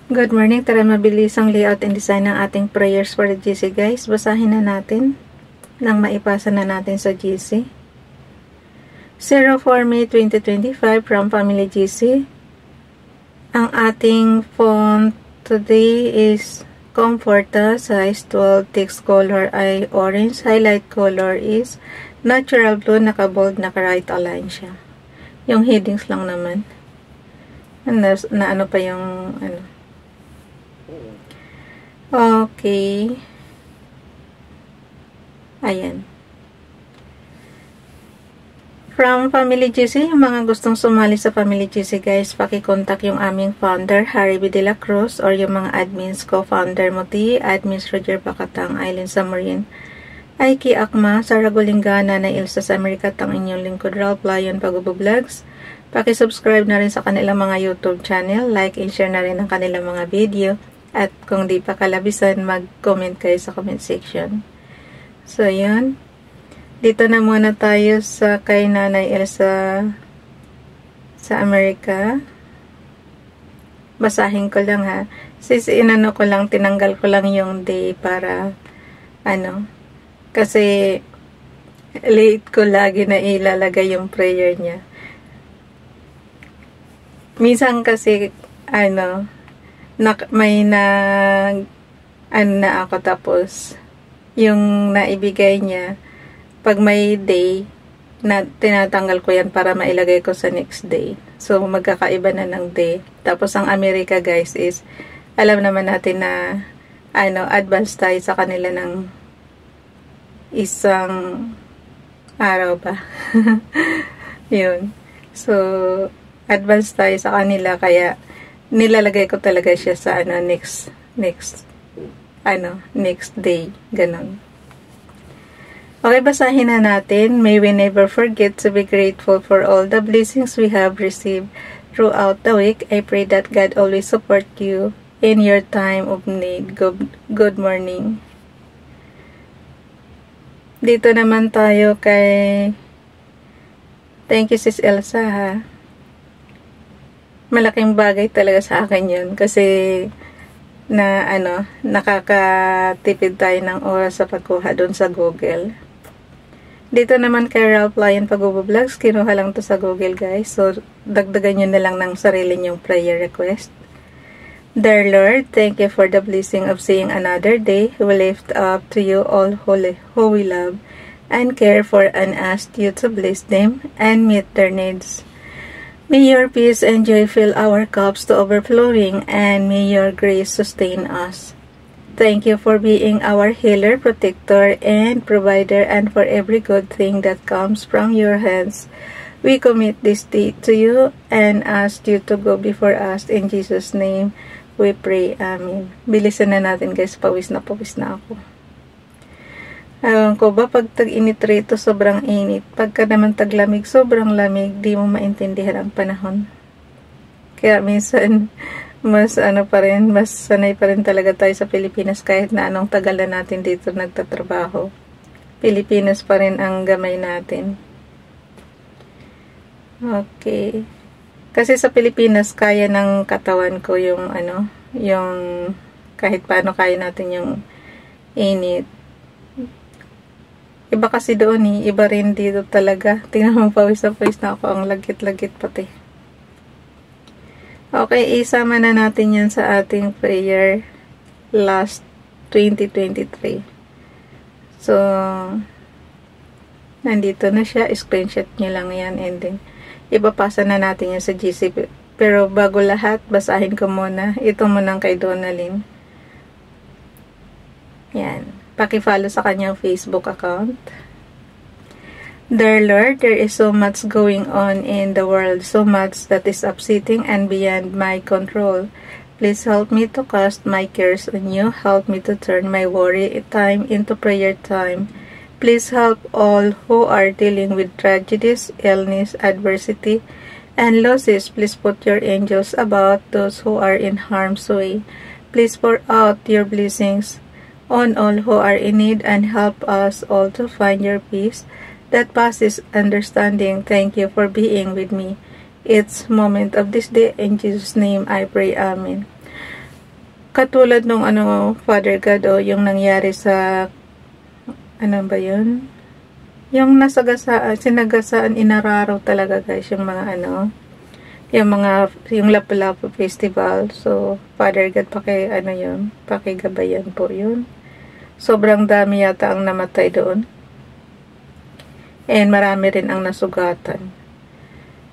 Good morning. Tara mabilis ang layout and design ng ating prayers for the GC, guys. Basahin na natin nang maipasa na natin sa GC. 04 May 2025 from Family GC. Ang ating font today is Comforta, size 12, text color ay orange, highlight color is natural blue, naka-bold, naka-right align siya. Yung headings lang naman. Na ano pa yung ano. Okay. Ayan. From Family GC, yung mga gustong sumali sa Family GC, guys, pakicontact yung aming founder, Harry B. De La Cruz, or yung mga admins, co-founder Moti, admins Roger Bacatang, Aileen Samarin, Aiki Akma, Sara Golinga, Nanay Ilsa sa Amerika, tang inyong lingkod, Ralph Lion, Pag-Vlogs. Paki-subscribe na rin sa kanilang mga YouTube channel, like and share na rin ang kanilang mga video, at kung di pa kalabisan, mag-comment kayo sa comment section. So, yun. Dito na muna tayo sa kay Nanay Elsa sa Amerika. Basahin ko lang ha. Inano ko lang, tinanggal ko lang yung day para, kasi late ko lagi na ilalagay yung prayer niya. Minsan kasi, may na ako tapos, yung naibigay niya, pag may day, na tinatanggal ko yan para mailagay ko sa next day. So, magkakaiba na ng day. Tapos, ang Amerika, guys, is, alam naman natin na, advance tayo sa kanila ng isang araw ba. Yun. So, advance tayo sa kanila, kaya nilalagay ko talaga siya sa next day, ganon. Okay, basahin na natin. May we never forget to be grateful for all the blessings we have received throughout the week. I pray that God always support you in your time of need. Good morning. Dito naman tayo kay thank you Sis Elsa ha. Malaking bagay talaga sa akin yun kasi nakakatipid tayo ng oras sa pagkuha doon sa Google. Dito naman kay Ralph Lion Pag-Vlogs, kinuha lang to sa Google, guys. So, dagdagan nyo na lang ng sarili nyong prayer request. Dear Lord, thank you for the blessing of seeing another day. We lift up to you all who we love and care for and ask you to bless them and meet their needs. May your peace and joy fill our cups to overflowing, and may your grace sustain us. Thank you for being our healer, protector, and provider, and for every good thing that comes from your hands. We commit this day to you and ask you to go before us. In Jesus' name, we pray. Amen. Bilisan na natin, guys. Pawis na ako. Ewan ko ba, pag tag-init rito, sobrang init. Pagka naman taglamig, sobrang lamig. Di mo maintindihan ang panahon. Kaya minsan, mas sanay pa rin talaga tayo sa Pilipinas kahit na anong tagal na natin dito nagtatrabaho. Pilipinas pa rin ang gamay natin. Okay. Kasi sa Pilipinas, kaya ng katawan ko yung yung kahit paano kaya natin yung init. Iba kasi doon iba rin dito talaga. Tingnan mo, pawis na ako, ang lagit-lagit pati. Okay, isama na natin yan sa ating prayer last 2023. So, nandito na siya. Screenshot nyo lang yan and then, ipapasa na natin yan sa GC. Pero bago lahat, basahin ko muna. Ito munang kay Donalyn. Yan. Paki-follow sa kanyang Facebook account. Dear Lord, there is so much going on in the world, so much that is upsetting and beyond my control. Please help me to cast my cares on you. Help me to turn my worry time into prayer time. Please help all who are dealing with tragedies, illness, adversity, and losses. Please put your angels about those who are in harm's way. Please pour out your blessings on all who are in need and help us all to find your peace that passes understanding. Thank you for being with me. It's moment of this day. In Jesus' name I pray. Amen. Katulad nung Father God, yung nangyari sa, ano ba yun? Yung sinagasaan, inararaw talaga guys, yung mga yung Lapu-Lapu Festival. So, Father God, pakigabayan po yun. Sobrang dami yata ang namatay doon. And marami rin ang nasugatan.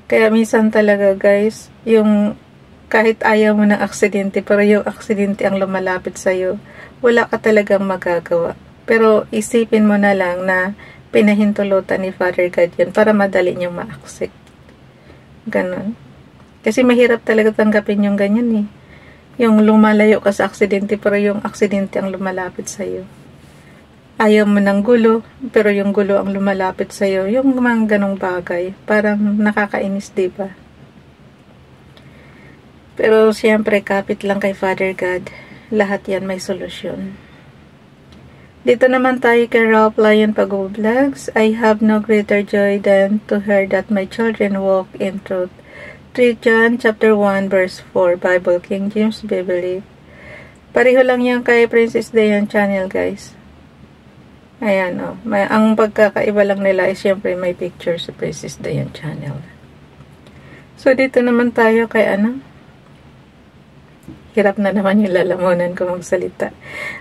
Kaya minsan talaga guys, yung kahit ayaw mo ng aksidente, pero yung aksidente ang lumalapit sa'yo, wala ka talagang magagawa. Pero isipin mo na lang na pinahintulutan ni Father God yun para madali niyong ma-accept. Ganon. Kasi mahirap talaga tanggapin yung ganyan eh. Yung lumalayo ka sa aksidente pero yung aksidente ang lumalapit sa'yo. Ayaw mo ng gulo pero yung gulo ang lumalapit sa'yo. Yung mga ganong bagay. Parang nakakainis, diba? Pero siyempre kapit lang kay Father God. Lahat yan may solusyon. Dito naman tayo kay Ralph Lion Pag-Vlogs. I have no greater joy than to hear that my children walk in truth. 3 John chapter 1 verse 4 Bible King James Bible. Pareho lang yan kay Princess Dayan channel guys. Ayan ang pagkakaiba lang nila is syempre may picture sa Princess Dayan channel. So dito naman tayo kay hirap na naman yung lalamunan ko magsalita.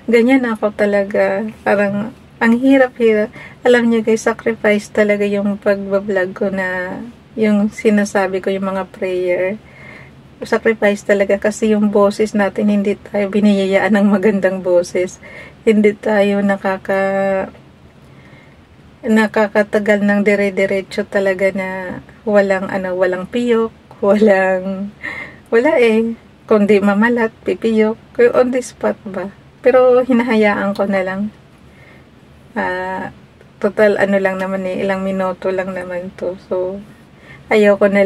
Ganyan ako talaga. Parang, ang hirap-hirap. Alam niyo guys, sacrifice talaga yung pagbablog ko na, yung sinasabi ko, yung mga prayer. Sacrifice talaga kasi yung boses natin, hindi tayo biniyayaan ng magandang boses. Hindi tayo nakakatagal ng dire-diretso talaga na walang piyok, wala kundi mamalat, pipiyok, on the spot ba. Pero hinahayaan ko na lang. Total lang naman ilang minuto lang naman to. So, ayaw ko na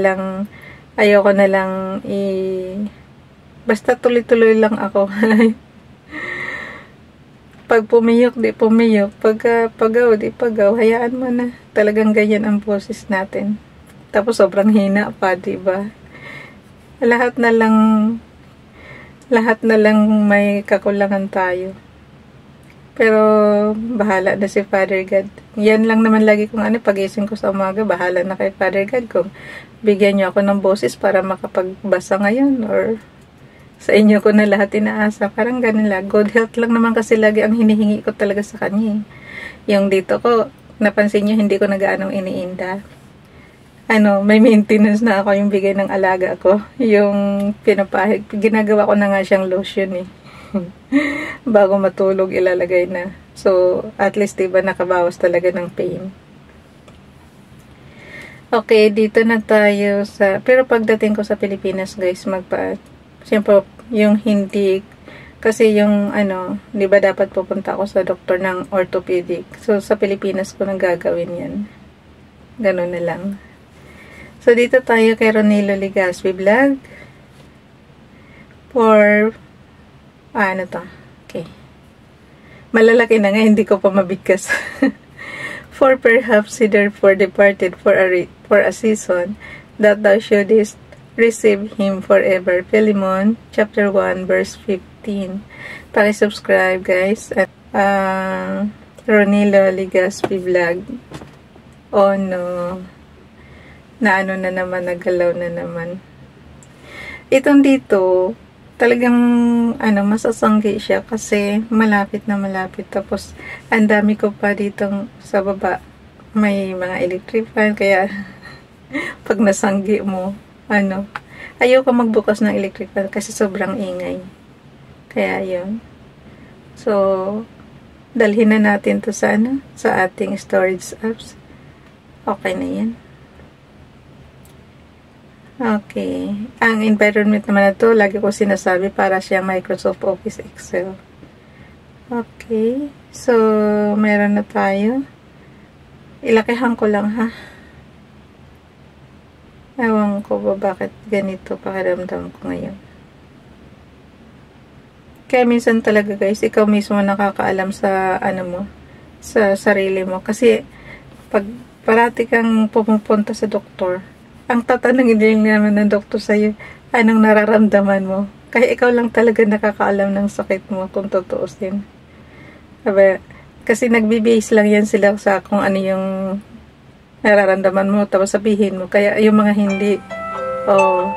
lang basta tuloy-tuloy lang ako. Pag pumiyok, di pumiyok. Pag pagaw, di pagaw. Hayaan mo na. Talagang ganyan ang boses natin. Tapos sobrang hina pa, diba? Lahat na lang may kakulangan tayo. Pero bahala na si Father God. Yan lang naman lagi kung pagising ko sa umaga, bahala na kay Father God kung bigyan niyo ako ng boses para makapagbasa ngayon or sa inyo ko na lahat inaasa. Parang ganun lang. Good health lang naman kasi lagi ang hinihingi ko talaga sa kanya. Yung dito ko, napansin niyo hindi ko nagaanong iniinda. May maintenance na ako yung bigay ng alaga ko. Yung pinapahig, ginagawa ko na nga siyang lotion eh. Bago matulog, ilalagay na. So, at least diba nakabawas talaga ng pain. Okay, dito na tayo sa, pero pagdating ko sa Pilipinas guys, siyempre, yung hindi, kasi yung diba dapat pupunta ako sa doktor ng orthopedic. So, sa Pilipinas ko nang gagawin yan. Ganun na lang. So, dito tayo kay Ronilo Legaspi Vlog. For, okay. Malalaki na nga, hindi ko pa mabigkas. For perhaps he therefore departed for a season, that thou shouldest receive him forever. Philemon, chapter 1, verse 15. Paki-subscribe, guys. At, Ronilo Legaspi Vlog. Oh, no. Na na naman, nagalaw na naman. Itong dito, talagang, masasanggi siya kasi malapit na malapit. Tapos, ang dami ko pa ditong sa baba. May mga electric fan, kaya, pag nasanggi mo, ayoko magbukas ng electric fan kasi sobrang ingay. Kaya, yun. So, dalhin na natin to sa, sa ating storage apps. Okay na yan. Okay. Ang environment naman na to, lagi ko sinasabi, para siyang Microsoft Office Excel. Okay. So, meron na tayo. Ilakihan ko lang, ha? Ewan ko ba bakit ganito pakiramdam ko ngayon. Kaya minsan talaga guys, ikaw mismo nakakaalam sa, sa sarili mo. Kasi, pag parati kang pumupunta sa doktor, ang tatanungin din naman ng doktor sa'yo, anong nararamdaman mo? Kaya ikaw lang talaga nakakaalam ng sakit mo kung tutuusin. Sabi, kasi nagbe-base lang yan sila sa kung ano yung nararamdaman mo, tapos sabihin mo. Kaya yung mga hindi, oh,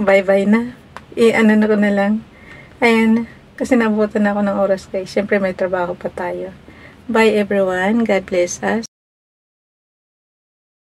bye-bye na. I-ano na ko na lang. Ayan, kasi nabutan na ako ng oras guys. Siyempre may trabaho pa tayo. Bye everyone. God bless us.